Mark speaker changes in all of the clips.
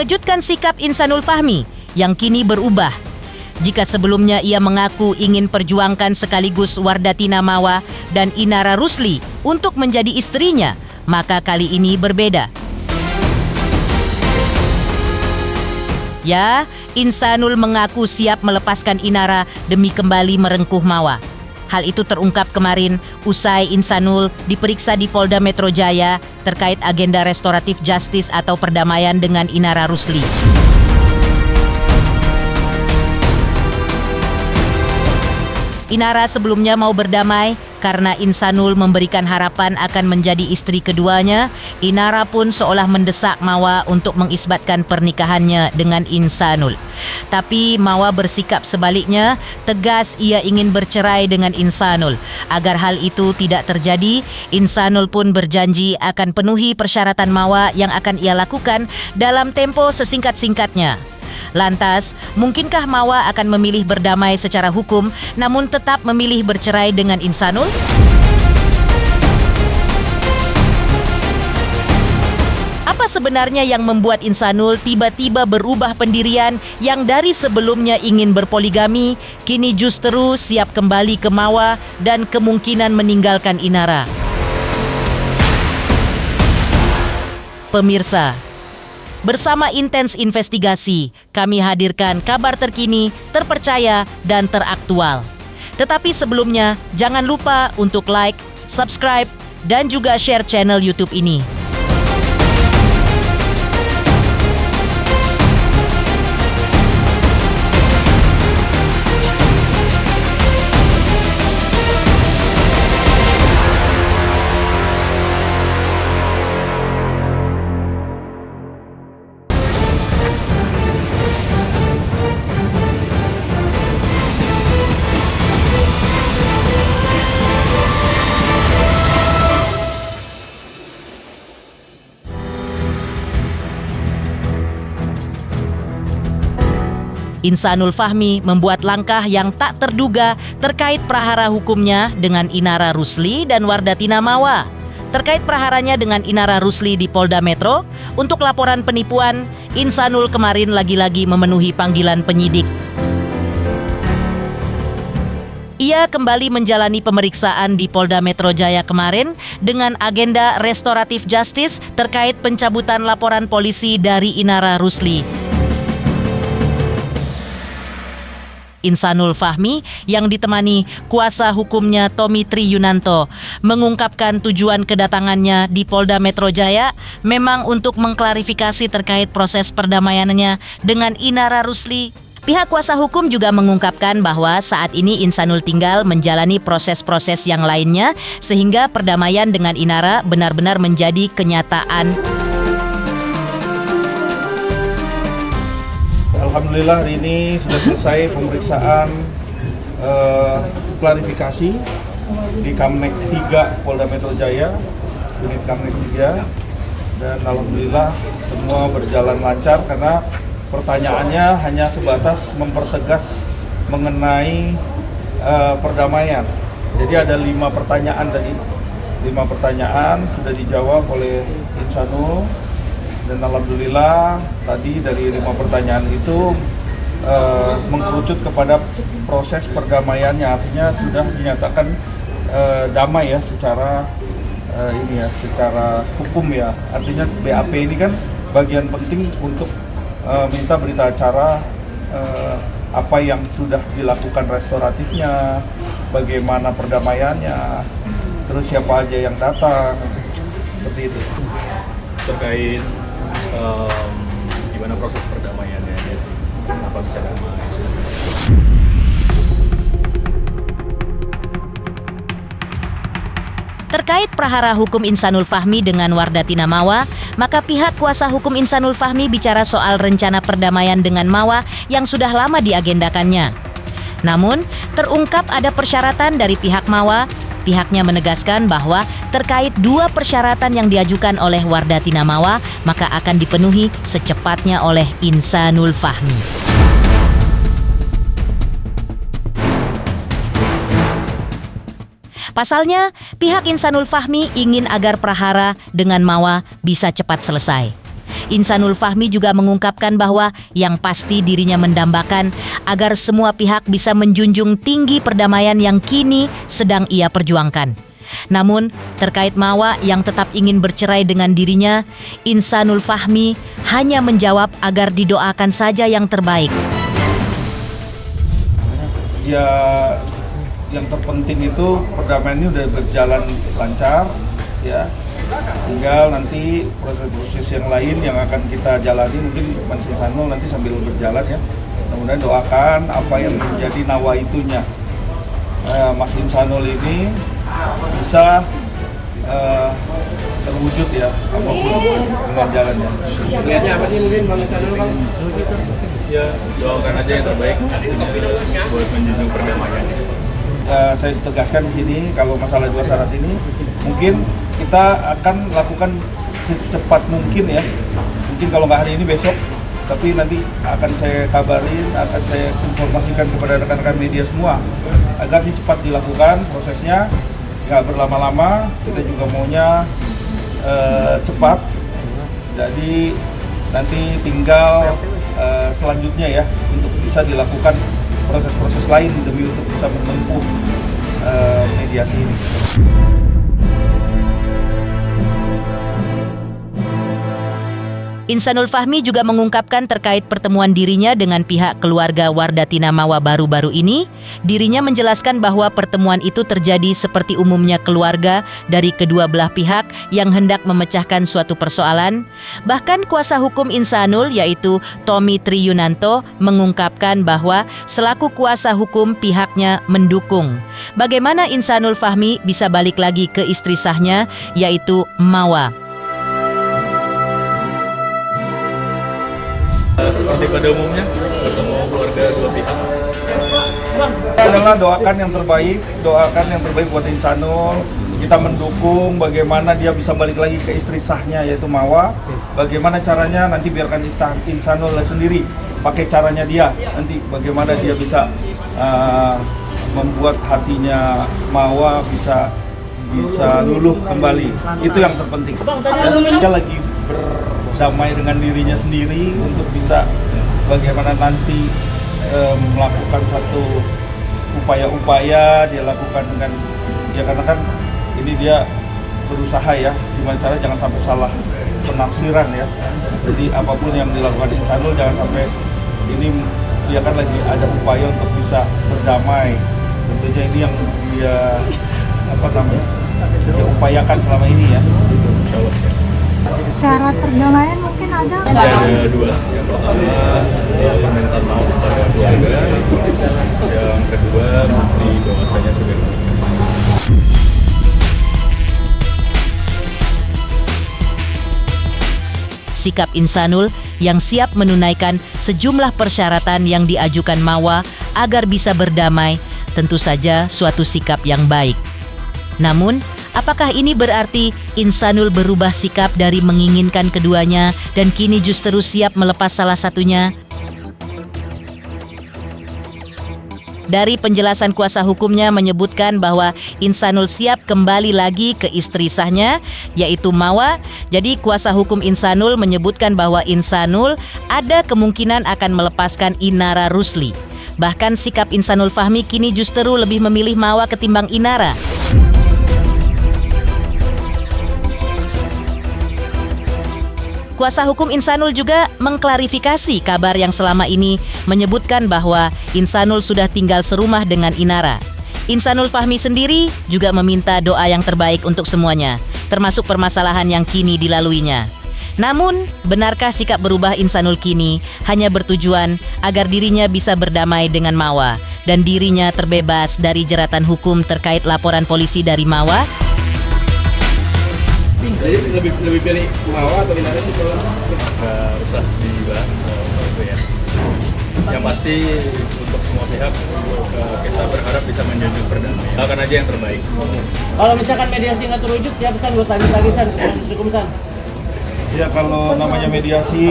Speaker 1: Mengejutkan sikap Insanul Fahmi yang kini berubah. Jika sebelumnya ia mengaku ingin perjuangkan sekaligus Wardatina Mawa dan Inara Rusli untuk menjadi istrinya, maka kali ini berbeda. Ya, Insanul mengaku siap melepaskan Inara demi kembali merengkuh Mawa. Hal itu terungkap kemarin usai Insanul diperiksa di Polda Metro Jaya terkait agenda restoratif justice atau perdamaian dengan Inara Rusli. Inara sebelumnya mau berdamai karena Insanul memberikan harapan akan menjadi istri keduanya. Inara pun seolah mendesak Mawa untuk mengisbatkan pernikahannya dengan Insanul. Tapi Mawa bersikap sebaliknya, tegas ia ingin bercerai dengan Insanul. Agar hal itu tidak terjadi, Insanul pun berjanji akan penuhi persyaratan Mawa yang akan ia lakukan dalam tempo sesingkat-singkatnya. Lantas, mungkinkah Mawa akan memilih berdamai secara hukum namun tetap memilih bercerai dengan Insanul? Apa sebenarnya yang membuat Insanul tiba-tiba berubah pendirian yang dari sebelumnya ingin berpoligami, kini justru siap kembali ke Mawa dan kemungkinan meninggalkan Inara? Pemirsa, bersama Intens Investigasi, kami hadirkan kabar terkini, terpercaya, dan teraktual. Tetapi sebelumnya, jangan lupa untuk like, subscribe, dan juga share channel YouTube ini. Insanul Fahmi membuat langkah yang tak terduga terkait prahara hukumnya dengan Inara Rusli dan Wardatina Mawa. Terkait praharanya dengan Inara Rusli di Polda Metro, untuk laporan penipuan, Insanul kemarin lagi-lagi memenuhi panggilan penyidik. Ia kembali menjalani pemeriksaan di Polda Metro Jaya kemarin dengan agenda restoratif justice terkait pencabutan laporan polisi dari Inara Rusli. Insanul Fahmi yang ditemani kuasa hukumnya Tommy Tri Yunanto mengungkapkan tujuan kedatangannya di Polda Metro Jaya memang untuk mengklarifikasi terkait proses perdamaiannya dengan Inara Rusli. Pihak kuasa hukum juga mengungkapkan bahwa saat ini Insanul tinggal menjalani proses-proses yang lainnya sehingga perdamaian dengan Inara benar-benar menjadi kenyataan.
Speaker 2: Alhamdulillah hari ini sudah selesai pemeriksaan klarifikasi di Kamnek 3 Polda Metro Jaya, unit Kamnek 3, dan alhamdulillah semua berjalan lancar karena pertanyaannya hanya sebatas mempertegas mengenai perdamaian. Jadi ada 5 pertanyaan tadi, 5 pertanyaan sudah dijawab oleh Insanul. Dan alhamdulillah tadi dari 5 pertanyaan itu mengkerucut kepada proses perdamaiannya, artinya sudah dinyatakan damai ya secara secara hukum ya. Artinya BAP ini kan bagian penting untuk minta berita acara apa yang sudah dilakukan restoratifnya, bagaimana perdamaiannya, terus siapa aja yang datang, seperti itu.
Speaker 3: Terkait gimana proses perdamaiannya aja sih, kenapa bisa damai?
Speaker 1: Terkait prahara hukum Insanul Fahmi dengan Wardatina Mawa, maka pihak kuasa hukum Insanul Fahmi bicara soal rencana perdamaian dengan Mawa yang sudah lama diagendakannya. Namun, terungkap ada persyaratan dari pihak Mawa. Pihaknya menegaskan bahwa terkait 2 persyaratan yang diajukan oleh Wardatina Mawa, maka akan dipenuhi secepatnya oleh Insanul Fahmi. Pasalnya, pihak Insanul Fahmi ingin agar prahara dengan Mawa bisa cepat selesai. Insanul Fahmi juga mengungkapkan bahwa yang pasti dirinya mendambakan agar semua pihak bisa menjunjung tinggi perdamaian yang kini sedang ia perjuangkan. Namun, terkait Mawa yang tetap ingin bercerai dengan dirinya, Insanul Fahmi hanya menjawab agar didoakan saja yang terbaik.
Speaker 2: Ya, yang terpenting itu perdamaian ini udah berjalan lancar, ya. Tinggal nanti proses-proses yang lain yang akan kita jalani, mungkin Mas Insanul nanti sambil berjalan ya. Mudah-mudahan doakan apa yang menjadi nawaitunya Mas Insanul ini bisa terwujud ya, apapun dengan jalannya.
Speaker 4: Lihatnya apa sih mungkin Bang Insanul, Bang?
Speaker 3: Ya, doakan aja yang terbaik buat menjunjung perdamaian.
Speaker 2: Saya tegaskan di sini kalau masalah dua syarat ini mungkin kita akan lakukan secepat mungkin ya. Mungkin kalau nggak hari ini besok, tapi nanti akan saya kabarin, akan saya informasikan kepada rekan-rekan media semua agar ini cepat dilakukan prosesnya, nggak berlama-lama. Kita juga maunya cepat. Jadi nanti tinggal selanjutnya ya untuk bisa dilakukan proses-proses lain demi untuk bisa menempuh mediasi ini.
Speaker 1: Insanul Fahmi juga mengungkapkan terkait pertemuan dirinya dengan pihak keluarga Wardatina Mawa baru-baru ini. Dirinya menjelaskan bahwa pertemuan itu terjadi seperti umumnya keluarga dari kedua belah pihak yang hendak memecahkan suatu persoalan. Bahkan kuasa hukum Insanul yaitu Tommy Triyunanto mengungkapkan bahwa selaku kuasa hukum pihaknya mendukung bagaimana Insanul Fahmi bisa balik lagi ke istri sahnya yaitu Mawa.
Speaker 3: Seperti pada umumnya, bertemu keluarga dua pihak.
Speaker 2: Adalah doakan yang terbaik buat Insanul. Kita mendukung bagaimana dia bisa balik lagi ke istri sahnya yaitu Mawa. Bagaimana caranya nanti biarkan Insanul sendiri pakai caranya dia. Nanti bagaimana dia bisa membuat hatinya Mawa bisa luluh kembali. Itu yang terpenting. Dia lagi berdamai dengan dirinya sendiri untuk bisa bagaimana nanti melakukan satu upaya-upaya dia lakukan dengan ya karena kan ini dia berusaha ya gimana cara jangan sampai salah penafsiran ya. Jadi apapun yang dilakukan Insanul jangan sampai ini dia kan lagi ada upaya untuk bisa berdamai. Tentunya ini yang dia dia upayakan selama ini ya.
Speaker 5: Syarat perdamaian mungkin ada?
Speaker 3: Ya, ada dua. Yang pertama permintaan maaf kepada keluarga. Yang kedua bukti bahwasanya sudah menikah.
Speaker 1: Sikap Insanul yang siap menunaikan sejumlah persyaratan yang diajukan Mawa agar bisa berdamai tentu saja suatu sikap yang baik. Namun, apakah ini berarti Insanul berubah sikap dari menginginkan keduanya dan kini justru siap melepas salah satunya? Dari penjelasan kuasa hukumnya menyebutkan bahwa Insanul siap kembali lagi ke istri sahnya, yaitu Mawa. Jadi kuasa hukum Insanul menyebutkan bahwa Insanul ada kemungkinan akan melepaskan Inara Rusli. Bahkan sikap Insanul Fahmi kini justru lebih memilih Mawa ketimbang Inara. Kuasa hukum Insanul juga mengklarifikasi kabar yang selama ini menyebutkan bahwa Insanul sudah tinggal serumah dengan Inara. Insanul Fahmi sendiri juga meminta doa yang terbaik untuk semuanya, termasuk permasalahan yang kini dilaluinya. Namun, benarkah sikap berubah Insanul kini hanya bertujuan agar dirinya bisa berdamai dengan Mawa dan dirinya terbebas dari jeratan hukum terkait laporan polisi dari Mawa?
Speaker 4: Jadi lebih pilih Mawa atau Inara sih kalau
Speaker 3: Nggak usah dibahas itu ya. Yang pasti untuk semua pihak kita berharap bisa menjunjung perdamaian. Lakukan aja yang terbaik.
Speaker 6: Kalau misalkan mediasi nggak terwujud, ya pesan buat tagisan, hukum-san.
Speaker 2: Ya kalau namanya mediasi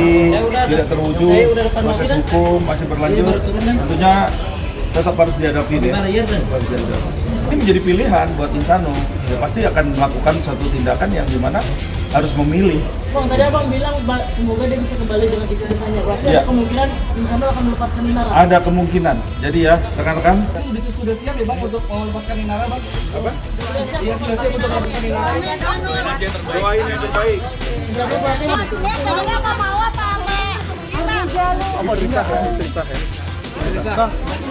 Speaker 2: tidak terwujud, proses hukum masih berlanjut, tentunya tetap harus dihadapi ya. Ini menjadi pilihan buat Insanul. Ya, pasti akan melakukan satu tindakan yang dimana harus memilih.
Speaker 6: Bang, tadi abang bilang semoga dia bisa kembali dengan istri-istrinya. Berarti
Speaker 2: Iya.
Speaker 6: ada kemungkinan Insanul akan melepaskan Inara.
Speaker 2: Ada kemungkinan. Jadi ya, rekan-rekan,
Speaker 4: Sudah siap ya bang untuk melepaskan Inara bang? Apa?
Speaker 6: Sudah siap,
Speaker 4: Iya sudah siap untuk melepaskan Inara.
Speaker 2: doain yang terbaik.
Speaker 6: berarti berarti
Speaker 5: Maksudnya pengennya apa mau apa
Speaker 2: Mau cerita ya?
Speaker 4: Bang,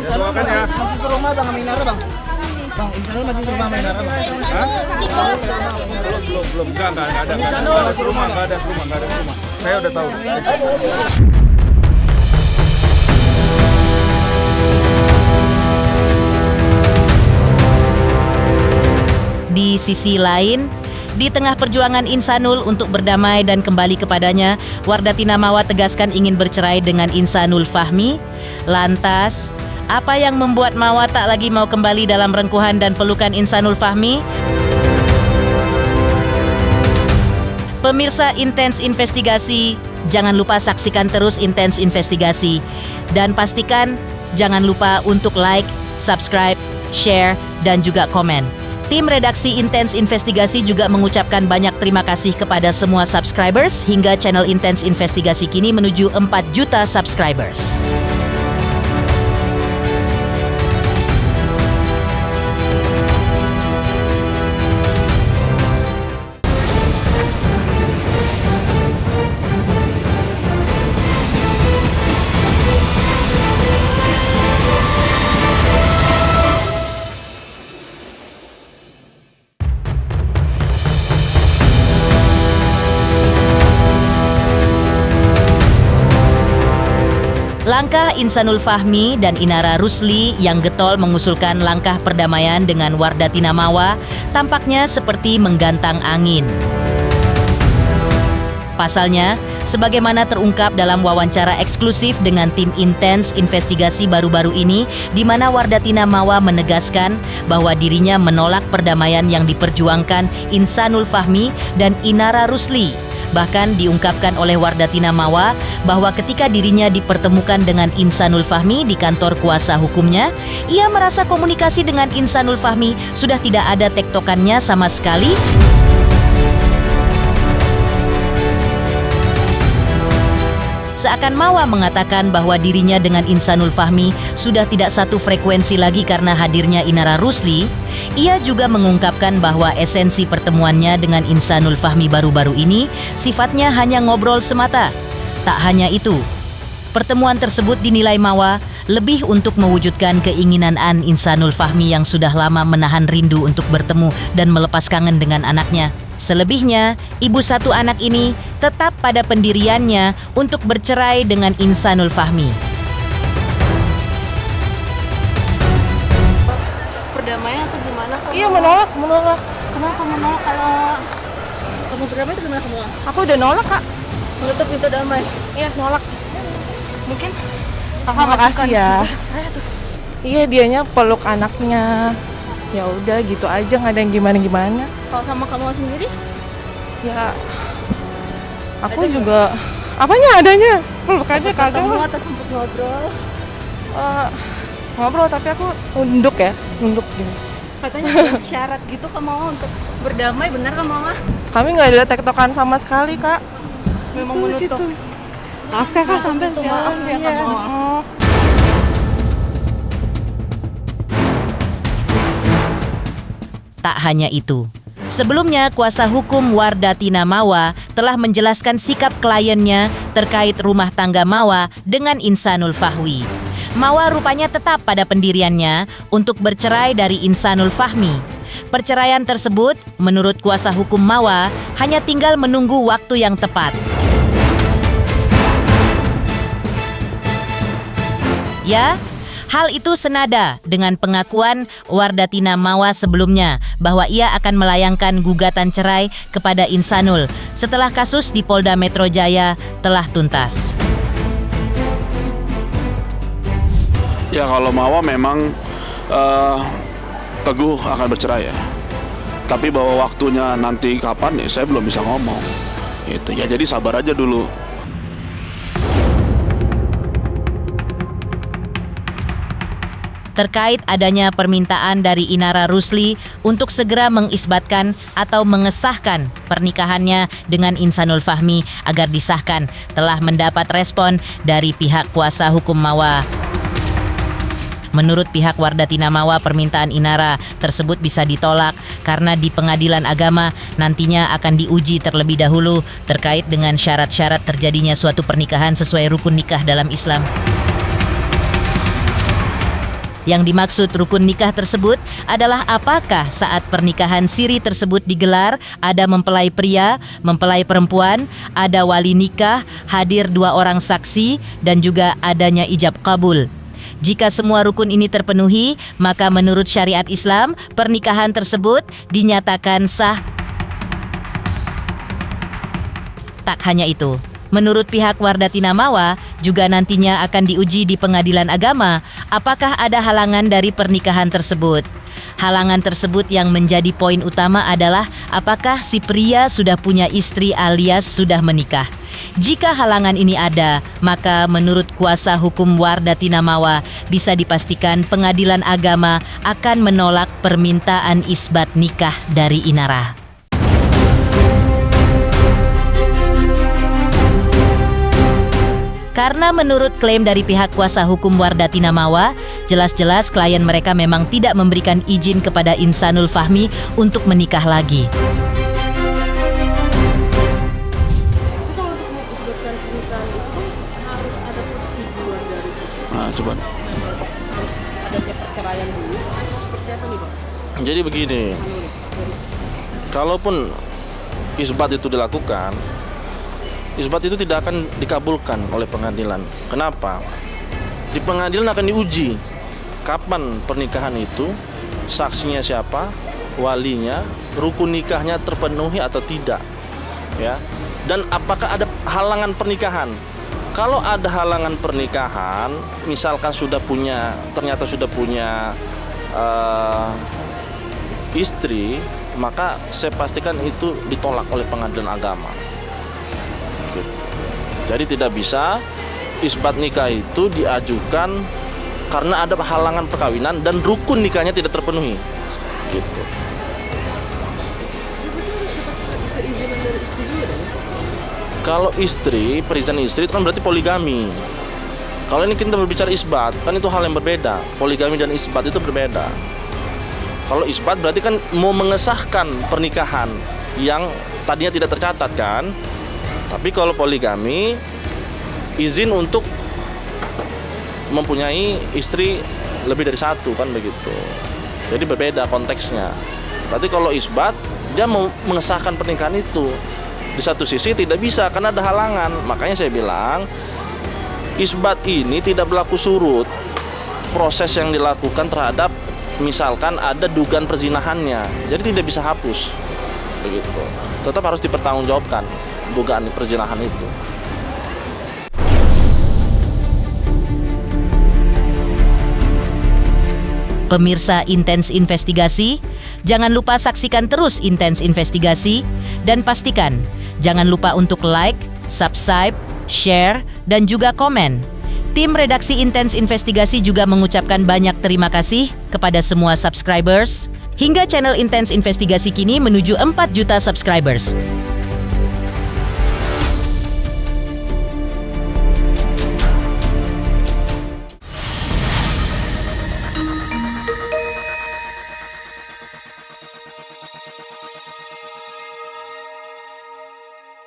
Speaker 2: Doakan ya.
Speaker 4: masih serumah bang sama Inara bang? Bang, Inara masih serumah sama Inara bang?
Speaker 2: Belum. Enggak ada. Enggak ada serumah. Saya udah tahu.
Speaker 1: Di sisi lain, di tengah perjuangan Insanul untuk berdamai dan kembali kepadanya, Wardatina Mawa tegaskan ingin bercerai dengan Insanul Fahmi. Lantas, apa yang membuat Mawa tak lagi mau kembali dalam rengkuhan dan pelukan Insanul Fahmi? Pemirsa Intens Investigasi, jangan lupa saksikan terus Intens Investigasi. Dan pastikan jangan lupa untuk like, subscribe, share, dan juga komen. Tim redaksi Intens Investigasi juga mengucapkan banyak terima kasih kepada semua subscribers hingga channel Intens Investigasi kini menuju 4 juta subscribers. Langkah Insanul Fahmi dan Inara Rusli yang getol mengusulkan langkah perdamaian dengan Wardatina Mawa tampaknya seperti menggantang angin. Pasalnya, sebagaimana terungkap dalam wawancara eksklusif dengan tim Intens Investigasi baru-baru ini, di mana Wardatina Mawa menegaskan bahwa dirinya menolak perdamaian yang diperjuangkan Insanul Fahmi dan Inara Rusli. Bahkan diungkapkan oleh Wardatina Mawa bahwa ketika dirinya dipertemukan dengan Insanul Fahmi di kantor kuasa hukumnya, ia merasa komunikasi dengan Insanul Fahmi sudah tidak ada tektokannya sama sekali. Seakan Mawa mengatakan bahwa dirinya dengan Insanul Fahmi sudah tidak satu frekuensi lagi karena hadirnya Inara Rusli. Ia juga mengungkapkan bahwa esensi pertemuannya dengan Insanul Fahmi baru-baru ini sifatnya hanya ngobrol semata. Tak hanya itu, pertemuan tersebut dinilai Mawa lebih untuk mewujudkan keinginan Insanul Fahmi yang sudah lama menahan rindu untuk bertemu dan melepas kangen dengan anaknya. Selebihnya, ibu satu anak ini tetap pada pendiriannya untuk bercerai dengan Insanul Fahmi.
Speaker 5: Perdamaian atau gimana kamu?
Speaker 7: Iya menolak.
Speaker 5: Kenapa menolak kalau kamu berdamai itu gimana kamu?
Speaker 7: Aku udah nolak kak.
Speaker 5: Menutup pintu damai.
Speaker 7: Iya nolak. Mungkin kakak makasih ya.
Speaker 5: Saya tuh.
Speaker 7: Iya dianya peluk anaknya. Ya udah gitu aja nggak ada yang gimana.
Speaker 5: Kalau sama kamu sendiri?
Speaker 7: Ya aku juga apanya adanya pelukannya kagak.
Speaker 5: Kamu atas sempat ngobrol.
Speaker 7: Ngobrol tapi aku nunduk gini.
Speaker 5: Katanya ada syarat gitu kamu untuk berdamai, benar kan Mama?
Speaker 7: Kami nggak ada tektokan sama sekali kak.
Speaker 5: Memang menutup.
Speaker 7: Maaf kakak sampai
Speaker 5: Maaf ya kamu.
Speaker 1: Tak hanya itu. Sebelumnya, kuasa hukum Wardatina Mawa telah menjelaskan sikap kliennya terkait rumah tangga Mawa dengan Insanul Fahmi. Mawa rupanya tetap pada pendiriannya untuk bercerai dari Insanul Fahmi. Perceraian tersebut, menurut kuasa hukum Mawa, hanya tinggal menunggu waktu yang tepat. Ya, hal itu senada dengan pengakuan Wardatina Mawa sebelumnya bahwa ia akan melayangkan gugatan cerai kepada Insanul setelah kasus di Polda Metro Jaya telah tuntas.
Speaker 8: Ya kalau Mawa memang teguh akan bercerai ya. Tapi bahwa waktunya nanti kapan ya saya belum bisa ngomong. Itu ya jadi sabar aja dulu.
Speaker 1: terkait adanya permintaan dari Inara Rusli untuk segera mengisbatkan atau mengesahkan pernikahannya dengan Insanul Fahmi agar disahkan telah mendapat respon dari pihak kuasa hukum Mawa. Menurut pihak Wardatina Mawa, permintaan Inara tersebut bisa ditolak karena di Pengadilan Agama nantinya akan diuji terlebih dahulu terkait dengan syarat-syarat terjadinya suatu pernikahan sesuai rukun nikah dalam Islam. Yang dimaksud rukun nikah tersebut adalah apakah saat pernikahan siri tersebut digelar ada mempelai pria, mempelai perempuan, ada wali nikah, hadir 2 orang saksi, dan juga adanya ijab kabul. Jika semua rukun ini terpenuhi, maka menurut syariat Islam, pernikahan tersebut dinyatakan sah. Tak hanya itu, menurut pihak Wardatina Mawa, juga nantinya akan diuji di Pengadilan Agama apakah ada halangan dari pernikahan tersebut. Halangan tersebut yang menjadi poin utama adalah apakah si pria sudah punya istri alias sudah menikah. Jika halangan ini ada, maka menurut kuasa hukum Wardatina Mawa bisa dipastikan Pengadilan Agama akan menolak permintaan isbat nikah dari Inara. Karena menurut klaim dari pihak kuasa hukum Wardatina Mawa, jelas-jelas klien mereka memang tidak memberikan izin kepada Insanul Fahmi untuk menikah lagi.
Speaker 8: Coba.
Speaker 4: Harus adanya perceraian dulu. Seperti apa nih, Bang?
Speaker 9: Jadi begini, kalaupun isbat itu dilakukan, isbat itu tidak akan dikabulkan oleh pengadilan. Kenapa? Di pengadilan akan diuji kapan pernikahan itu, saksinya siapa, walinya, rukun nikahnya terpenuhi atau tidak, ya. Dan apakah ada halangan pernikahan? Kalau ada halangan pernikahan, misalkan ternyata sudah punya istri, maka saya pastikan itu ditolak oleh Pengadilan Agama. Gitu. Jadi tidak bisa isbat nikah itu diajukan karena ada halangan perkawinan dan rukun nikahnya tidak terpenuhi. Gitu. Kalau istri, perizinan istri itu kan berarti poligami. Kalau ini kita berbicara isbat, kan itu hal yang berbeda. Poligami dan isbat itu berbeda. Kalau isbat berarti kan mau mengesahkan pernikahan yang tadinya tidak tercatat kan. Tapi kalau poligami, izin untuk mempunyai istri lebih dari satu kan begitu. Jadi berbeda konteksnya. Berarti kalau isbat, dia mau mengesahkan pernikahan itu. Di satu sisi tidak bisa karena ada halangan. Makanya saya bilang isbat ini tidak berlaku surut. Proses yang dilakukan terhadap misalkan ada dugaan perzinahannya, jadi tidak bisa hapus begitu. Tetap harus dipertanggungjawabkan dugaan perzinahan itu.
Speaker 1: Pemirsa Intens Investigasi, jangan lupa saksikan terus Intens Investigasi dan pastikan jangan lupa untuk like, subscribe, share, dan juga komen. Tim redaksi Intens Investigasi juga mengucapkan banyak terima kasih kepada semua subscribers hingga channel Intens Investigasi kini menuju 4 juta subscribers.